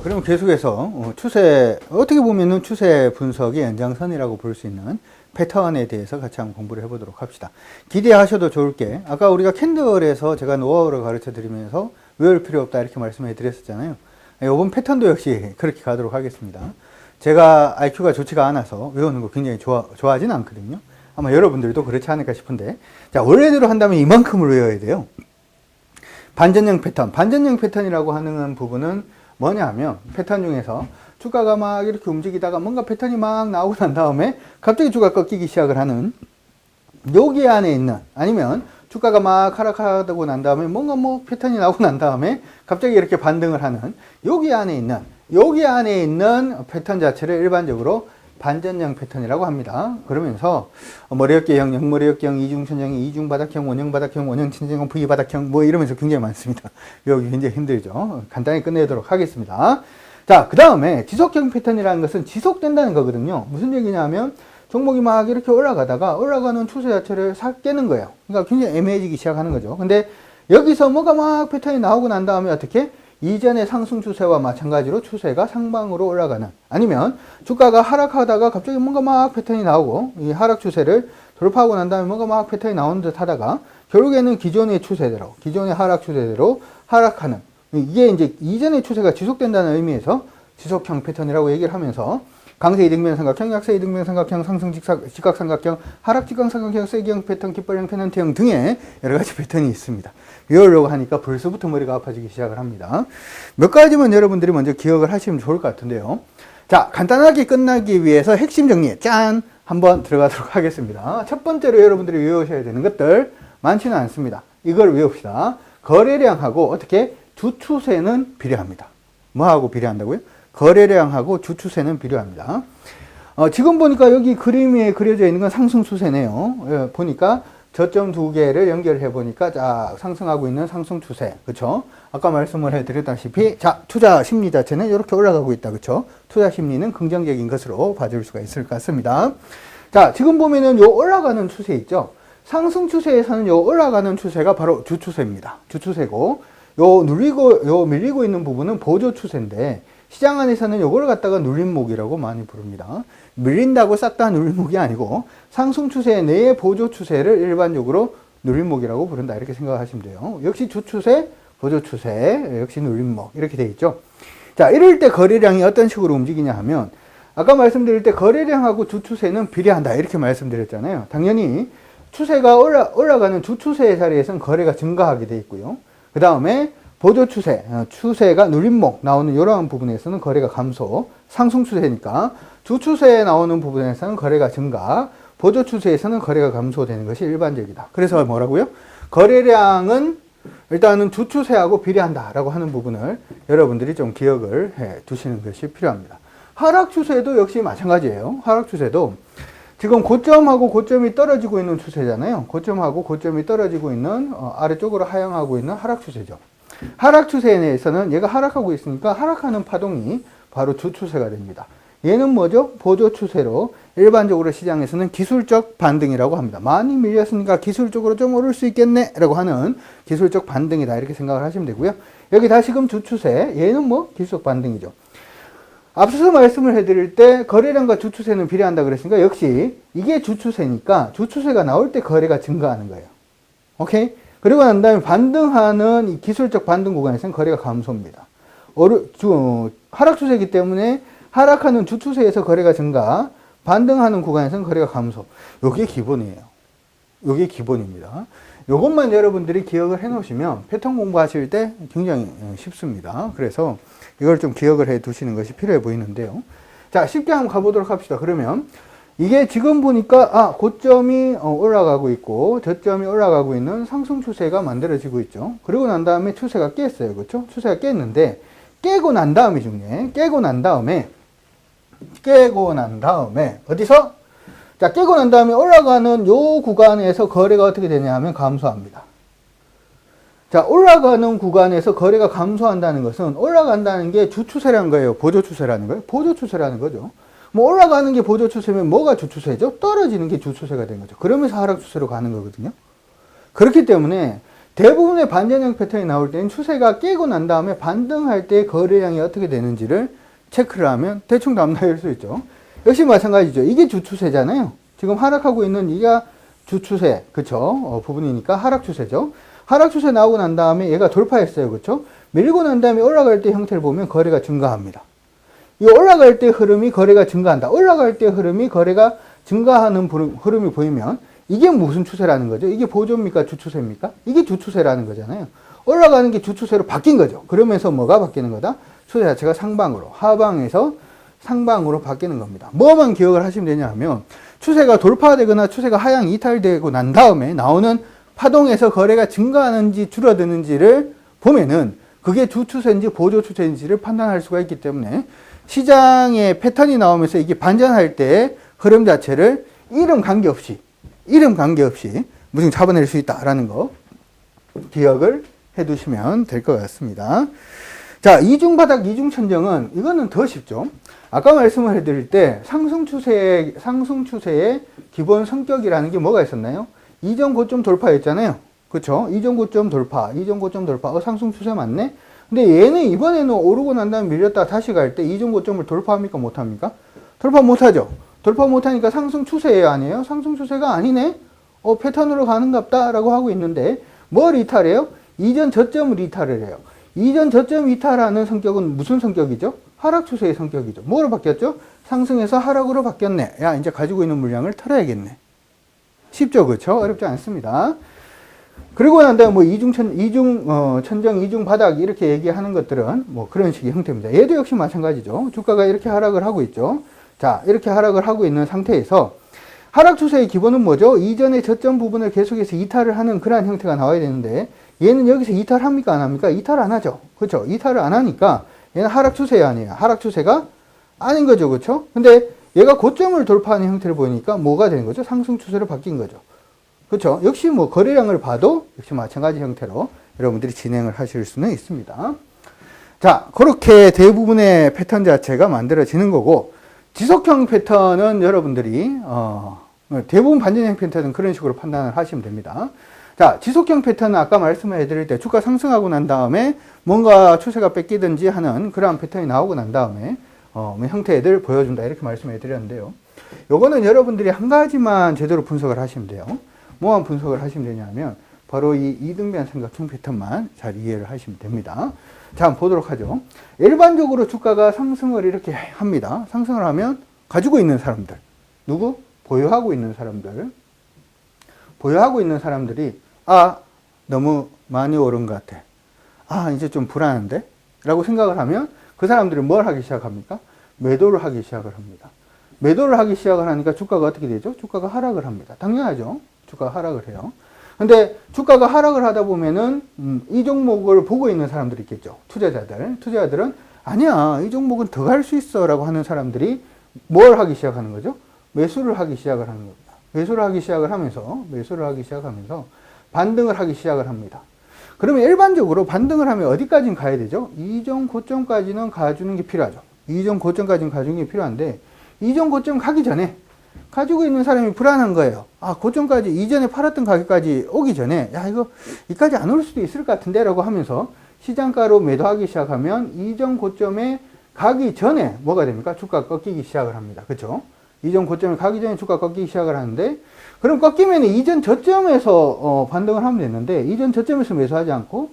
그러면 계속해서 추세, 어떻게 보면은 추세 분석의 연장선이라고 볼 수 있는 패턴에 대해서 같이 한번 공부를 해보도록 합시다. 기대하셔도 좋을 게, 아까 우리가 캔들에서 제가 노하우를 가르쳐 드리면서 외울 필요 없다 이렇게 말씀해 드렸었잖아요. 이번 패턴도 역시 그렇게 가도록 하겠습니다. 제가 IQ가 좋지가 않아서 외우는 거 굉장히 좋아하지는 않거든요. 아마 여러분들도 그렇지 않을까 싶은데, 자, 원래대로 한다면 이만큼을 외워야 돼요. 반전형 패턴. 반전형 패턴이라고 하는 부분은 뭐냐 하면, 패턴 중에서 주가가 막 이렇게 움직이다가 뭔가 패턴이 막 나오고 난 다음에 갑자기 주가가 꺾이기 시작을 하는, 여기 안에 있는, 아니면 주가가 막 하락하고 난 다음에 뭔가 뭐 패턴이 나오고 난 다음에 갑자기 이렇게 반등을 하는, 여기 안에 있는 패턴 자체를 일반적으로 반전형 패턴이라고 합니다. 그러면서 머리어깨형, 영머리어깨형, 이중천형, 이중바닥형, 원형바닥형, 원형천형, V바닥형 뭐 이러면서 굉장히 많습니다. 여기 굉장히 힘들죠. 간단히 끝내도록 하겠습니다. 자, 그 다음에 지속형 패턴이라는 것은 지속된다는 거거든요. 무슨 얘기냐면 종목이 막 이렇게 올라가다가 올라가는 추세 자체를 싹 깨는 거예요. 그러니까 굉장히 애매해지기 시작하는 거죠. 근데 여기서 뭐가 막 패턴이 나오고 난 다음에 어떻게? 이전의 상승 추세와 마찬가지로 추세가 상방으로 올라가는, 아니면 주가가 하락하다가 갑자기 뭔가 막 패턴이 나오고 이 하락 추세를 돌파하고 난 다음에 뭔가 막 패턴이 나오는 듯 하다가 결국에는 기존의 추세대로, 기존의 하락 추세대로 하락하는, 이게 이제 이전의 추세가 지속된다는 의미에서 지속형 패턴이라고 얘기를 하면서 강세 이등변 삼각형, 약세 이등변 삼각형, 상승 직각 삼각형, 하락 직각 삼각형, 세기형 패턴, 깃발형 페넌트형 등의 여러 가지 패턴이 있습니다. 외우려고 하니까 벌써부터 머리가 아파지기 시작을 합니다. 몇 가지만 여러분들이 먼저 기억을 하시면 좋을 것 같은데요. 자, 간단하게 끝나기 위해서 핵심 정리, 짠! 한번 들어가도록 하겠습니다. 첫 번째로 여러분들이 외우셔야 되는 것들 많지는 않습니다. 이걸 외웁시다. 거래량하고 어떻게? 주추세는 비례합니다. 뭐하고 비례한다고요? 거래량하고 주추세는 비례합니다. 지금 보니까 여기 그림에 그려져 있는 건 상승 추세네요. 보니까 저점 두 개를 연결해 보니까, 자, 상승하고 있는 상승 추세, 그쵸? 아까 말씀을 해드렸다시피, 자, 투자 심리 자체는 이렇게 올라가고 있다, 그쵸? 투자 심리는 긍정적인 것으로 봐줄 수가 있을 것 같습니다. 자, 지금 보면은 요 올라가는 추세 있죠? 상승 추세에서는 요 올라가는 추세가 바로 주추세입니다. 주추세고, 요 밀리고 있는 부분은 보조 추세인데, 시장 안에서는 요걸 갖다가 눌림목이라고 많이 부릅니다. 밀린다고 싹 다 눌림목이 아니고 상승 추세 내의 보조 추세를 일반적으로 눌림목이라고 부른다, 이렇게 생각하시면 돼요. 역시 주추세, 보조 추세, 역시 눌림목 이렇게 돼 있죠. 자, 이럴 때 거래량이 어떤 식으로 움직이냐 하면, 아까 말씀드릴 때 거래량하고 주추세는 비례한다 이렇게 말씀드렸잖아요. 당연히 추세가 올라가는 주추세의 자리에서는 거래가 증가하게 돼 있고요. 그 다음에 보조 추세, 추세가 눌림목 나오는 이러한 부분에서는 거래가 감소, 상승 추세니까 주추세에 나오는 부분에서는 거래가 증가, 보조 추세에서는 거래가 감소되는 것이 일반적이다. 그래서 뭐라고요? 거래량은 일단은 주추세하고 비례한다라고 하는 부분을 여러분들이 좀 기억을 해 두시는 것이 필요합니다. 하락 추세도 역시 마찬가지예요. 하락 추세도 지금 고점하고 고점이 떨어지고 있는 추세잖아요. 고점하고 고점이 떨어지고 있는 아래쪽으로 하향하고 있는 하락 추세죠. 하락 추세에 대해서는 얘가 하락하고 있으니까 하락하는 파동이 바로 주추세가 됩니다. 얘는 뭐죠? 보조 추세로 일반적으로 시장에서는 기술적 반등이라고 합니다. 많이 밀렸으니까 기술적으로 좀 오를 수 있겠네 라고 하는 기술적 반등이다, 이렇게 생각을 하시면 되고요. 여기 다시금 주추세, 얘는 뭐 기술적 반등이죠. 앞서서 말씀을 해드릴 때 거래량과 주추세는 비례한다 그랬으니까 역시 이게 주추세니까 주추세가 나올 때 거래가 증가하는 거예요. 오케이? 그리고 난 다음에 반등하는 이 기술적 반등 구간에서는 거래가 감소입니다. 하락 추세이기 때문에 하락하는 주추세에서 거래가 증가, 반등하는 구간에서는 거래가 감소. 요게 기본이에요. 요게 기본입니다. 요것만 여러분들이 기억을 해 놓으시면 패턴 공부하실 때 굉장히 쉽습니다. 그래서 이걸 좀 기억을 해 두시는 것이 필요해 보이는데요. 자, 쉽게 한번 가보도록 합시다. 그러면 이게 지금 보니까 고점이 올라가고 있고 저점이 올라가고 있는 상승 추세가 만들어지고 있죠. 그리고 난 다음에 추세가 깼어요. 그렇죠? 추세가 깼는데 깨고 난 다음이 중요해. 깨고 난 다음에 어디서? 자, 깨고 난 다음에 올라가는 요 구간에서 거래가 어떻게 되냐 하면 감소합니다. 자, 올라가는 구간에서 거래가 감소한다는 것은 올라간다는 게 주추세라는 거예요? 보조 추세라는 거예요? 보조 추세라는 거죠. 뭐 올라가는 게 보조 추세면 뭐가 주추세죠? 떨어지는 게 주추세가 되는 거죠. 그러면서 하락 추세로 가는 거거든요. 그렇기 때문에 대부분의 반전형 패턴이 나올 때는 추세가 깨고 난 다음에 반등할 때 거래량이 어떻게 되는지를 체크를 하면 대충 답나일 수 있죠. 역시 마찬가지죠. 이게 주추세잖아요. 지금 하락하고 있는 이가 주추세, 그쵸? 부분이니까 하락 추세죠. 하락 추세 나오고 난 다음에 얘가 돌파했어요. 그쵸? 밀고 난 다음에 올라갈 때 형태를 보면 거래가 증가합니다. 이 올라갈 때 흐름이 거래가 증가한다. 올라갈 때 흐름이 거래가 증가하는 흐름이 보이면 이게 무슨 추세라는 거죠? 이게 보조입니까? 주추세입니까? 이게 주추세라는 거잖아요. 올라가는 게 주추세로 바뀐 거죠. 그러면서 뭐가 바뀌는 거다? 추세 자체가 상방으로, 하방에서 상방으로 바뀌는 겁니다. 뭐만 기억을 하시면 되냐 하면 추세가 돌파되거나 추세가 하향 이탈되고 난 다음에 나오는 파동에서 거래가 증가하는지 줄어드는지를 보면은 그게 주추세인지 보조추세인지를 판단할 수가 있기 때문에 시장의 패턴이 나오면서 이게 반전할 때 흐름 자체를 이름 관계없이 무슨 잡아낼 수 있다라는 거 기억을 해 두시면 될 것 같습니다. 자, 이중바닥, 이중천정은 이거는 더 쉽죠. 아까 말씀을 해드릴 때 상승 추세의 기본 성격이라는 게 뭐가 있었나요? 이전 고점 돌파였잖아요. 그쵸? 이전 고점 돌파. 상승 추세 맞네? 근데 얘는 이번에는 오르고 난 다음에 밀렸다가 다시 갈 때 이전 고점을 돌파합니까? 못합니까? 돌파 못하죠. 돌파 못하니까 상승 추세예요? 아니에요? 상승 추세가 아니네? 패턴으로 가는갑다 라고 하고 있는데 뭘 이탈해요? 이전 저점을 이탈을 해요. 이전 저점 이탈하는 성격은 무슨 성격이죠? 하락 추세의 성격이죠. 뭐로 바뀌었죠? 상승에서 하락으로 바뀌었네. 야, 이제 가지고 있는 물량을 털어야겠네. 쉽죠? 그렇죠? 어렵지 않습니다. 그리고 난 다음에 뭐 천정, 이중 바닥 이렇게 얘기하는 것들은 뭐 그런 식의 형태입니다. 얘도 역시 마찬가지죠. 주가가 이렇게 하락을 하고 있죠. 자, 이렇게 하락을 하고 있는 상태에서 하락 추세의 기본은 뭐죠? 이전의 저점 부분을 계속해서 이탈을 하는 그러한 형태가 나와야 되는데 얘는 여기서 이탈합니까? 안 합니까? 이탈 안 하죠. 그렇죠? 이탈을 안 하니까 얘는 하락 추세야 아니에요. 하락 추세가 아닌 거죠. 그렇죠? 근데 얘가 고점을 돌파하는 형태를 보이니까 뭐가 되는 거죠? 상승 추세로 바뀐 거죠. 그렇죠? 역시 뭐 거래량을 봐도 역시 마찬가지 형태로 여러분들이 진행을 하실 수는 있습니다. 자, 그렇게 대부분의 패턴 자체가 만들어지는 거고 지속형 패턴은 여러분들이 대부분 반전형 패턴은 그런 식으로 판단을 하시면 됩니다. 자, 지속형 패턴은 아까 말씀을 해드릴 때 주가 상승하고 난 다음에 뭔가 추세가 뺏기든지 하는 그러한 패턴이 나오고 난 다음에 형태들 보여준다 이렇게 말씀해 드렸는데요. 요거는 여러분들이 한 가지만 제대로 분석을 하시면 돼요. 뭐만 분석을 하시면 되냐면 바로 이 이등변 삼각형 패턴만 잘 이해를 하시면 됩니다. 자, 한번 보도록 하죠. 일반적으로 주가가 상승을 이렇게 합니다. 상승을 하면 가지고 있는 사람들, 누구? 보유하고 있는 사람들이 너무 많이 오른 것 같아. 이제 좀 불안한데? 라고 생각을 하면 그 사람들이 뭘 하기 시작합니까? 매도를 하기 시작을 합니다. 매도를 하기 시작을 하니까 주가가 어떻게 되죠? 주가가 하락을 합니다. 당연하죠. 주가가 하락을 해요. 근데 주가가 하락을 하다 보면은 이 종목을 보고 있는 사람들이 있겠죠. 투자자들은 아니야, 이 종목은 더 갈 수 있어 라고 하는 사람들이 뭘 하기 시작하는 거죠? 매수를 하기 시작을 하는 겁니다. 매수를 하기 시작을 하면서 반등을 하기 시작을 합니다. 그러면 일반적으로 반등을 하면 어디까지는 가야 되죠? 이전 고점까지는 가주는 게 필요하죠. 이전 고점까지는 가주는 게 필요한데 이전 고점 가기 전에 가지고 있는 사람이 불안한 거예요. 고점까지 이전에 팔았던 가격까지 오기 전에 이거 이까지 안 올 수도 있을 것 같은데 라고 하면서 시장가로 매도하기 시작하면 이전 고점에 가기 전에 뭐가 됩니까? 주가가 꺾이기 시작을 합니다. 그렇죠? 이전 고점에 가기 전에 주가가 꺾이기 시작을 하는데 그럼 꺾이면 이전 저점에서 반등을 하면 되는데 이전 저점에서 매수하지 않고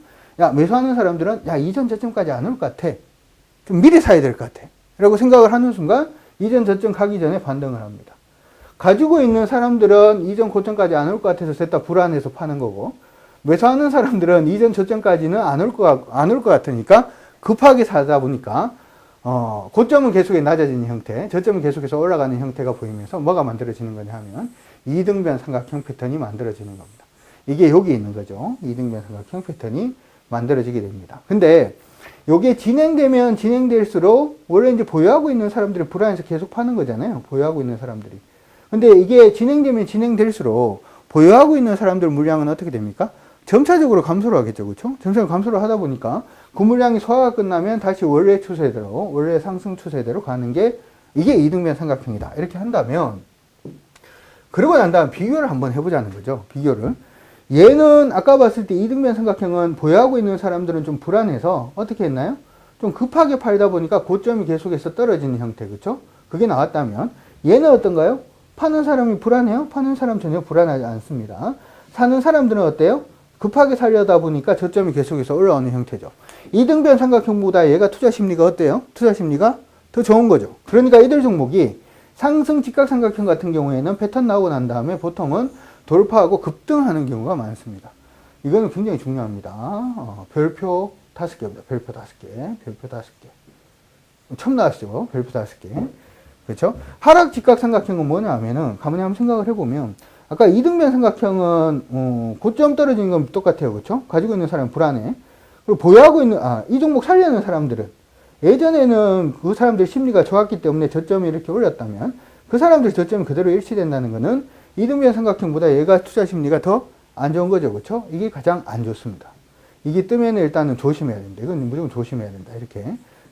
매수하는 사람들은 이전 저점까지 안 올 것 같아. 좀 미리 사야 될 것 같아. 라고 생각을 하는 순간 이전 저점 가기 전에 반등을 합니다. 가지고 있는 사람들은 이전 고점까지 안 올 것 같아서 셋다 불안해서 파는 거고 매수하는 사람들은 이전 저점까지는 안 올 것 같으니까 급하게 사다 보니까 고점은 계속해서 낮아지는 형태, 저점은 계속해서 올라가는 형태가 보이면서 뭐가 만들어지는 거냐 하면 이등변 삼각형 패턴이 만들어지는 겁니다. 이게 여기 있는 거죠. 이등변 삼각형 패턴이 만들어지게 됩니다. 근데 이게 진행되면 진행될수록 원래 이제 보유하고 있는 사람들이 불안해서 계속 파는 거잖아요. 보유하고 있는 사람들이. 근데 이게 진행되면 진행될수록 보유하고 있는 사람들 물량은 어떻게 됩니까? 점차적으로 감소를 하겠죠. 그렇죠? 점차적으로 감소를 하다 보니까 그 물량이 소화가 끝나면 다시 원래 추세대로, 원래 상승 추세대로 가는 게 이게 이등변 삼각형이다. 이렇게 한다면 그러고 난 다음 비교를 한번 해보자는 거죠. 비교를. 얘는 아까 봤을 때 이등변 삼각형은 보유하고 있는 사람들은 좀 불안해서 어떻게 했나요? 좀 급하게 팔다 보니까 고점이 계속해서 떨어지는 형태, 그쵸? 그게 나왔다면 얘는 어떤가요? 파는 사람이 불안해요? 파는 사람 전혀 불안하지 않습니다. 사는 사람들은 어때요? 급하게 살려다 보니까 저점이 계속해서 올라오는 형태죠. 이등변 삼각형보다 얘가 투자 심리가 어때요? 투자 심리가 더 좋은 거죠. 그러니까 이들 종목이 상승 직각삼각형 같은 경우에는 패턴 나오고 난 다음에 보통은 돌파하고 급등하는 경우가 많습니다. 이거는 굉장히 중요합니다. 별표 5개입니다. 별표 5개. 별표 5개. 처음 나왔죠? 별표 5개. 그렇죠? 하락 직각삼각형은 뭐냐 하면은 가만히 한번 생각을 해보면 아까 이등변 삼각형은 고점 떨어지는 건 똑같아요. 그렇죠? 가지고 있는 사람은 불안해. 그리고 보유하고 있는 이 종목 살려는 사람들은 예전에는 그 사람들 심리가 좋았기 때문에 저점이 이렇게 올렸다면 그 사람들 저점이 그대로 일치된다는 것은 이등변 삼각형보다 얘가 투자 심리가 더 안 좋은 거죠. 그렇죠? 이게 가장 안 좋습니다. 이게 뜨면 일단은 조심해야 된다. 이건 무조건 조심해야 된다. 이렇게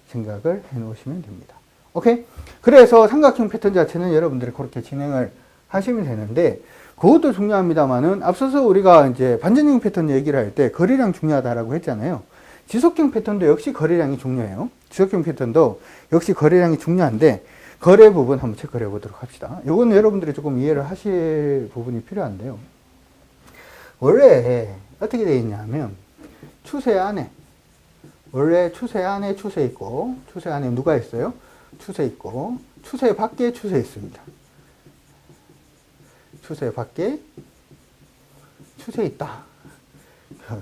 생각을 해 놓으시면 됩니다. 오케이? 그래서 삼각형 패턴 자체는 여러분들이 그렇게 진행을 하시면 되는데 그것도 중요합니다만은 앞서서 우리가 이제 반전형 패턴 얘기를 할 때 거래량 중요하다라고 했잖아요. 지속형 패턴도 역시 거래량이 중요해요. 지속형 패턴도 역시 거래량이 중요한데 거래 부분 한번 체크를 해보도록 합시다. 이거는 여러분들이 조금 이해를 하실 부분이 필요한데요. 원래 어떻게 되어 있냐면 추세 안에 원래 추세 안에 추세 있고 추세 안에 누가 있어요? 추세 있고 추세 밖에 추세 있습니다. 추세 밖에 추세 있다.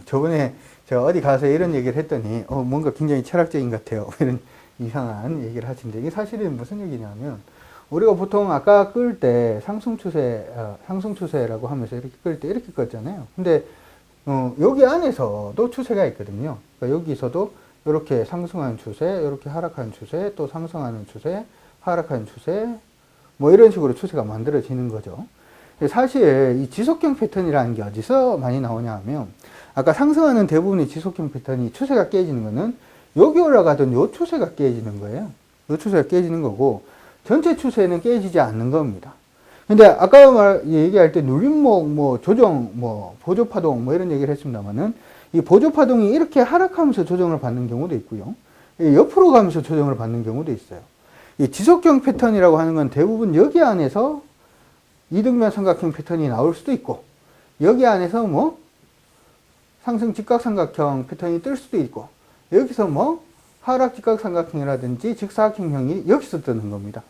저번에 제가 어디 가서 이런 얘기를 했더니 뭔가 굉장히 철학적인 것 같아요. 이런 이상한 얘기를 하시는데 이게 사실은 무슨 얘기냐면 우리가 보통 아까 끌 때 상승 추세라고 하면서 이렇게 끌 때 이렇게 껐잖아요. 근데 여기 안에서도 추세가 있거든요. 그러니까 여기서도 이렇게 상승하는 추세, 이렇게 하락하는 추세, 또 상승하는 추세, 하락하는 추세, 뭐 이런 식으로 추세가 만들어지는 거죠. 사실 이 지속형 패턴이라는 게 어디서 많이 나오냐 하면 아까 상승하는 대부분의 지속형 패턴이 추세가 깨지는 거는 여기 올라가던 요 추세가 깨지는 거예요. 요 추세가 깨지는 거고 전체 추세는 깨지지 않는 겁니다. 근데 아까 얘기할 때 눌림목, 뭐 조정, 뭐 보조파동 뭐 이런 얘기를 했습니다만은 이 보조파동이 이렇게 하락하면서 조정을 받는 경우도 있고요. 옆으로 가면서 조정을 받는 경우도 있어요. 이 지속형 패턴이라고 하는 건 대부분 여기 안에서 이등변 삼각형 패턴이 나올 수도 있고 여기 안에서 뭐 상승 직각삼각형 패턴이 뜰 수도 있고 여기서 뭐 하락 직각삼각형이라든지 직사각형형이 여기서 뜨는 겁니다.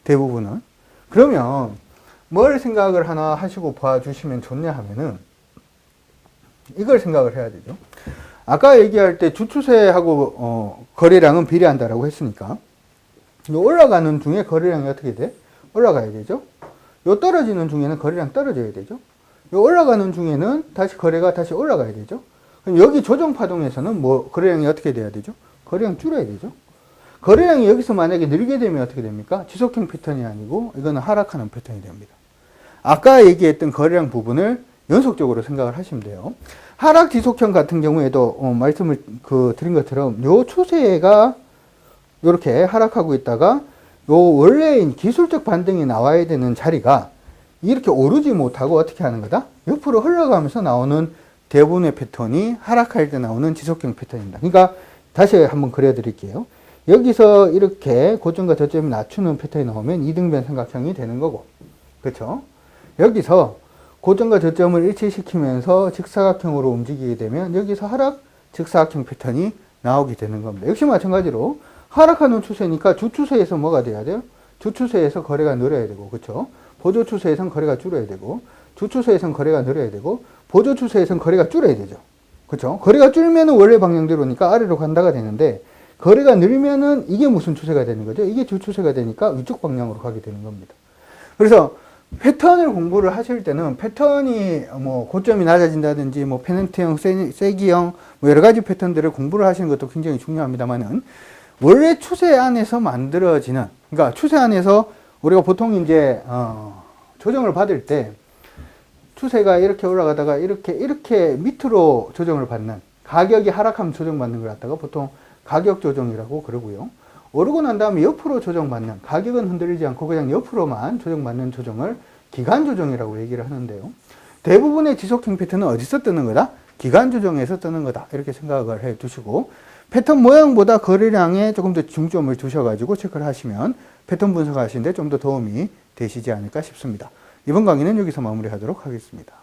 대부분은. 그러면 뭘 생각을 하나 하시고 봐주시면 좋냐 하면은 이걸 생각을 해야 되죠. 아까 얘기할 때 주추세하고 거래량은 비례한다라고 했으니까 올라가는 중에 거래량이 어떻게 돼? 올라가야 되죠. 요 떨어지는 중에는 거래량 떨어져야 되죠. 요 올라가는 중에는 다시 거래가 다시 올라가야 되죠. 그럼 여기 조정 파동에서는 뭐 거래량이 어떻게 돼야 되죠? 거래량 줄여야 되죠. 거래량이 여기서 만약에 늘게 되면 어떻게 됩니까? 지속형 패턴이 아니고 이거는 하락하는 패턴이 됩니다. 아까 얘기했던 거래량 부분을 연속적으로 생각을 하시면 돼요. 하락 지속형 같은 경우에도 말씀을 드린 것처럼 요 추세가 이렇게 하락하고 있다가 요 원래인 기술적 반등이 나와야 되는 자리가 이렇게 오르지 못하고 어떻게 하는 거다? 옆으로 흘러가면서 나오는 대부분의 패턴이 하락할 때 나오는 지속형 패턴입니다. 그러니까 다시 한번 그려드릴게요. 여기서 이렇게 고점과 저점이 낮추는 패턴이 나오면 이등변 삼각형이 되는 거고, 그렇죠? 여기서 고점과 저점을 일치시키면서 직사각형으로 움직이게 되면 여기서 하락 직사각형 패턴이 나오게 되는 겁니다. 역시 마찬가지로 하락하는 추세니까 주추세에서 뭐가 돼야 돼요? 주추세에서 거래가 늘어야 되고, 그렇죠? 보조추세에선 거래가 줄어야 되고, 주추세에선 거래가 늘어야 되고, 보조추세에선 거래가 줄어야 되죠. 그렇죠? 거래가 줄면은 원래 방향대로니까 아래로 간다가 되는데, 거래가 늘면은 이게 무슨 추세가 되는 거죠? 이게 주추세가 되니까 위쪽 방향으로 가게 되는 겁니다. 그래서 패턴을 공부를 하실 때는 패턴이 뭐 고점이 낮아진다든지 뭐 페넌트형, 세기형 뭐 여러 가지 패턴들을 공부를 하시는 것도 굉장히 중요합니다만은 원래 추세 안에서 만들어지는, 그러니까 추세 안에서 우리가 보통 이제 조정을 받을 때 추세가 이렇게 올라가다가 이렇게 밑으로 조정을 받는, 가격이 하락하면 조정받는 걸 갖다가 보통 가격 조정이라고 그러고요. 오르고 난 다음에 옆으로 조정받는, 가격은 흔들리지 않고 그냥 옆으로만 조정받는 조정을 기간 조정이라고 얘기를 하는데요. 대부분의 지속형 패턴은 어디서 뜨는 거다? 기간 조정에서 뜨는 거다. 이렇게 생각을 해 두시고, 패턴 모양보다 거래량에 조금 더 중점을 두셔가지고 체크를 하시면 패턴 분석하시는데 좀 더 도움이 되시지 않을까 싶습니다. 이번 강의는 여기서 마무리하도록 하겠습니다.